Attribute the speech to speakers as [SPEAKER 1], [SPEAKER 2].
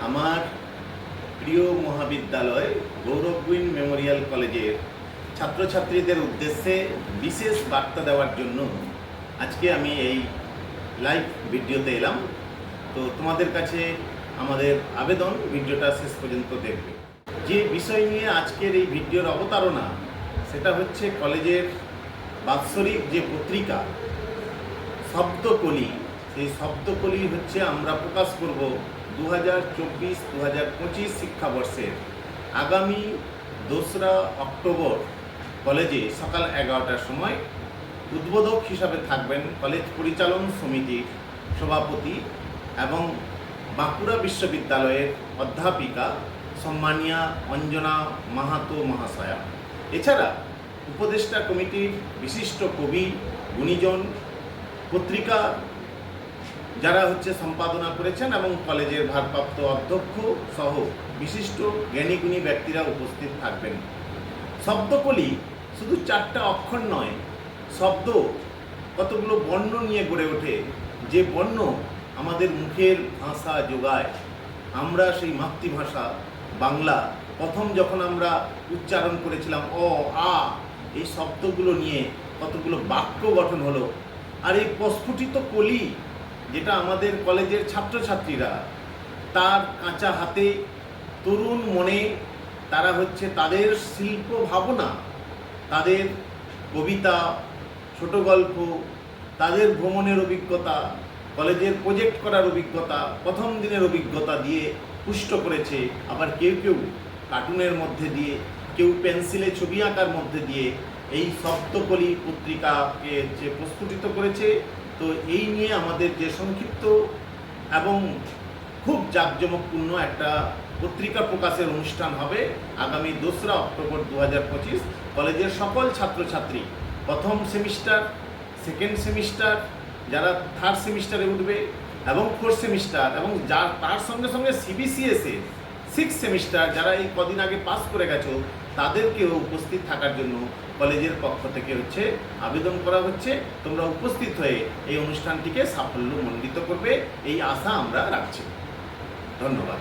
[SPEAKER 1] আমার প্রিয় মহাবিদ্যালয় গৌরবগুইন মেমোরিয়াল কলেজের ছাত্রছাত্রীদের উদ্দেশ্যে বিশেষ বার্তা দেওয়ার জন্য আজকে আমি এই লাইভ ভিডিওতে এলাম। তো তোমাদের কাছে আমাদের আবেদন ভিডিওটা শেষ পর্যন্ত দেখবে। যে বিষয় নিয়ে আজকের এই ভিডিওর অবতারণা সেটা হচ্ছে কলেজের বাৎসরিক যে পত্রিকা শব্দকলি, সেই শব্দকলি হচ্ছে আমরা প্রকাশ করব 2024-2025 শিক্ষাবর্ষের আগামী 2রা অক্টোবর কলেজে সকাল 11টার সময়। উদ্বোধক হিসাবে থাকবেন কলেজ পরিচালন সমিতির সভাপতি এবং বাঁকুড়া বিশ্ববিদ্যালয়ের অধ্যাপিকা সম্মানীয়া অঞ্জনা মাহাতো মহাশয়া। এছাড়া উপদেষ্টা কমিটির বিশিষ্ট কবি, গুণীজন, পত্রিকা যারা সম্পাদনা করেছেন এবং কলেজের ভারপ্রাপ্ত অধ্যক্ষ সহ বিশিষ্ট জ্ঞানীগুণী ব্যক্তিরা উপস্থিত থাকবেন। শব্দকলি শুধু 4টা অক্ষর নয়, শব্দ কতগুলো বর্ণ নিয়ে গড়ে ওঠে, যে বর্ণ আমাদের মুখের ভাষা যোগায়। আমরা সেই মাতৃভাষা বাংলা প্রথম যখন আমরা উচ্চারণ করেছিলাম অ আ, এই শব্দগুলো নিয়ে কতগুলো বাক্য গঠন হলো। আর এই প্রস্ফুটিত কলি যেটা আমাদের কলেজের ছাত্রছাত্রীরা তার কাঁচা হাতে তরুণ মনে তারা তাদের শিল্প ভাবনা, তাদের কবিতা, ছোট গল্প, তাদের ভ্রমণের অভিজ্ঞতা, কলেজের প্রজেক্ট করার অভিজ্ঞতা, প্রথম দিনের অভিজ্ঞতা দিয়ে পুষ্ট করেছে। আবার কেউ কেউ কার্টুনের মধ্যে দিয়ে, কেউ পেন্সিলে ছবি আঁকার মধ্যে দিয়ে এই শব্দকলি পত্রিকাকে প্রস্ফুটিত করেছে। তো এই নিয়ে আমাদের যে সংক্ষিপ্ত এবং খুব জাঁকজমকপূর্ণ একটা পত্রিকা প্রকাশের অনুষ্ঠান হবে আগামী 2রা অক্টোবর 2025। কলেজের সকল ছাত্রছাত্রী, প্রথম সেমিস্টার, সেকেন্ড সেমিস্টার, যারা থার্ড সেমিস্টারে উঠবে এবং ফোর্থ সেমিস্টার, এবং তার সঙ্গে সঙ্গে সিবিসিএসে 6 সেমিস্টার যারা এই কদিন আগে পাস করে গেছো, তাদেরকেও উপস্থিত থাকার জন্য কলেজের পক্ষ থেকে আবেদন করা হচ্ছে। তোমরা উপস্থিত হয়ে এই অনুষ্ঠানটিকে সাফল্যমণ্ডিত করবে, এই আশা আমরা রাখছি। ধন্যবাদ।